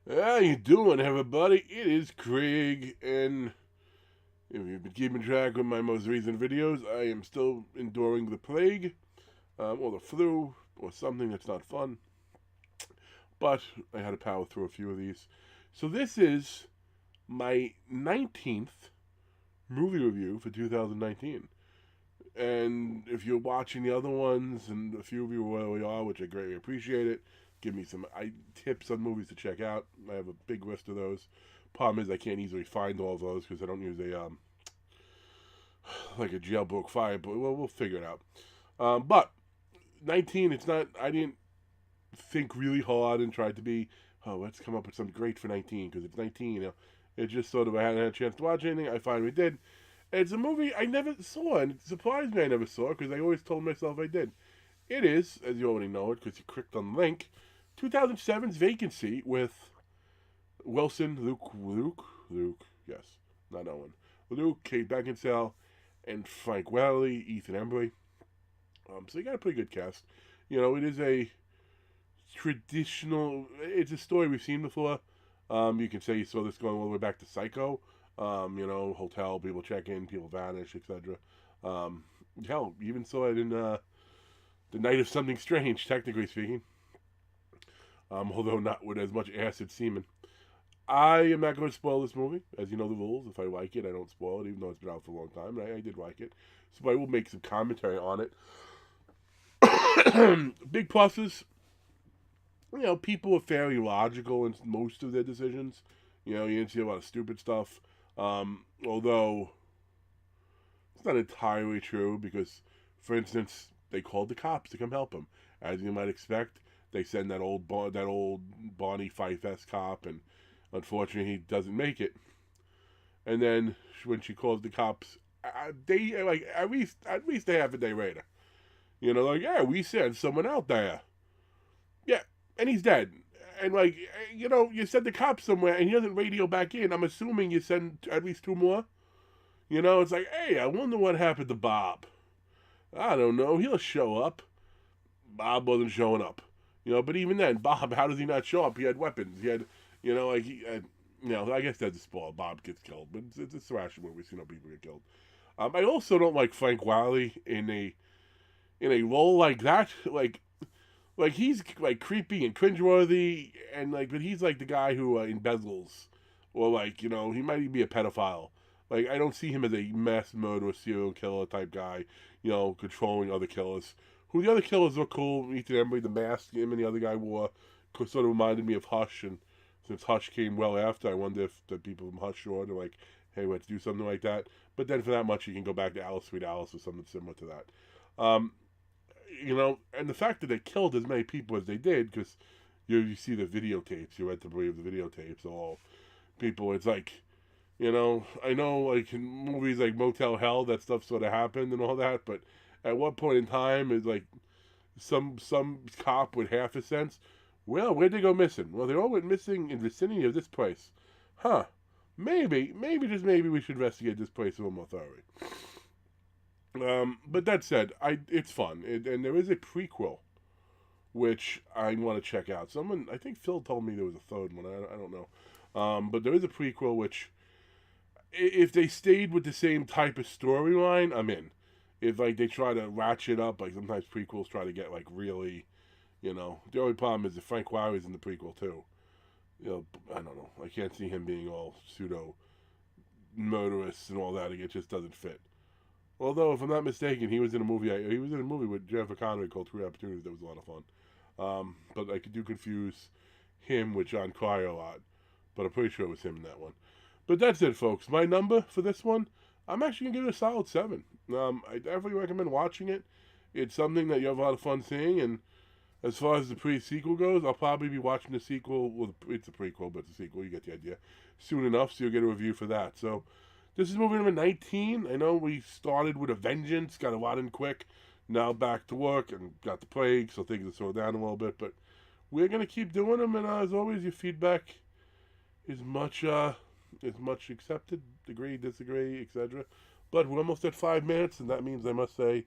How you doing, everybody? It is Craig, and if you've been keeping track of my most recent videos, I am still enduring the plague, or the flu, or something that's not fun. But I had to power through a few of these. So this is my 19th movie review for 2019. And if you're watching the other ones, and a few of you really are, which I greatly appreciate it, give me some tips on movies to check out. I have a big list of those. Problem is, I can't easily find all of those because I don't use a like a jailbroke file. But we'll figure it out. But 19, it's not. I didn't think really hard and tried to be. Oh, let's come up with something great for 19 because it's 19. It's just sort of I hadn't had a chance to watch anything. I finally did. It's a movie I never saw, and it surprised me I never saw because I always told myself I did. It is, as you already know it because you clicked on the link, 2007's Vacancy with Wilson, Luke, yes, not Owen, Luke, Kate Beckinsale, and Frank Welly, Ethan Embry. So you got a pretty good cast. It is a traditional. It's a story we've seen before. You can say you saw this going all the way back to Psycho. Hotel, people check in, people vanish, etc. Hell, you even saw it in The Night of Something Strange, technically speaking. Although not with as much acid semen. I am not going to spoil this movie, as you know the rules. If I like it, I don't spoil it, even though it's been out for a long time. And I did like it, so I will make some commentary on it. Big pluses. People are fairly logical in most of their decisions. You didn't see a lot of stupid stuff. Although it's not entirely true because, for instance, they called the cops to come help them. As you might expect, they send that old Bonnie Fife-esque cop, and unfortunately, he doesn't make it. And then when she calls the cops, they like at least a half a day later, yeah, we sent someone out there. Yeah, and he's dead. And you send the cops somewhere, and he doesn't radio back in. I'm assuming you send at least two more. It's like, hey, I wonder what happened to Bob. I don't know. He'll show up. Bob wasn't showing up. But even then, Bob, how does he not show up? He had weapons. He had, he had, I guess that's a spoiler. Bob gets killed, but it's a thrasher movie, so people get killed. I also don't like Frank Wiley in a role like that. Like he's like creepy and cringeworthy, and but he's like the guy who embezzles, or he might even be a pedophile. Like I don't see him as a mass murderer, serial killer type guy, controlling other killers. Who the other killers were cool. Ethan Embry, the mask him and the other guy wore, sort of reminded me of Hush. And since Hush came well after, I wonder if the people from Hush are like, hey, let's do something like that. But then for that much, you can go back to Alice, Sweet Alice, or something similar to that. And the fact that they killed as many people as they did, because you see the videotapes, you read to believe the videotapes, all people, it's like, I know like in movies like Motel Hell, that stuff sort of happened and all that, but at what point in time is like some cop with half a sense, well, where'd they go missing? Well, they all went missing in the vicinity of this place. Huh. Maybe, just maybe we should investigate this place a little more thoroughly. But that said, it's fun, and there is a prequel which I want to check out. I think Phil told me there was a third one. I don't know, but there is a prequel which, if they stayed with the same type of storyline, I'm in. If they try to ratchet up, sometimes prequels try to get really, The only problem is that Frank Wiley's in the prequel too. I don't know. I can't see him being all pseudo murderous and all that. It just doesn't fit. Although, if I'm not mistaken, he was in a movie. He was in a movie with Jennifer Connelly called Three Opportunities. That was a lot of fun. But I do confuse him with John Cryer a lot. But I'm pretty sure it was him in that one. But that's it, folks. My number for this one, I'm actually gonna give it a solid 7. I definitely recommend watching it. It's something that you have a lot of fun seeing. And as far as the pre-sequel goes, I'll probably be watching the sequel. Well, it's a prequel, but it's a sequel. You get the idea. Soon enough, so you'll get a review for that. So. This is movie number 19. I know we started with a vengeance, got a lot in quick. Now back to work and got the plague, so things have slowed down a little bit. But we're going to keep doing them, and as always, your feedback is much accepted. Agree, disagree, etc. But we're almost at 5 minutes, and that means I must say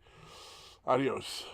adios.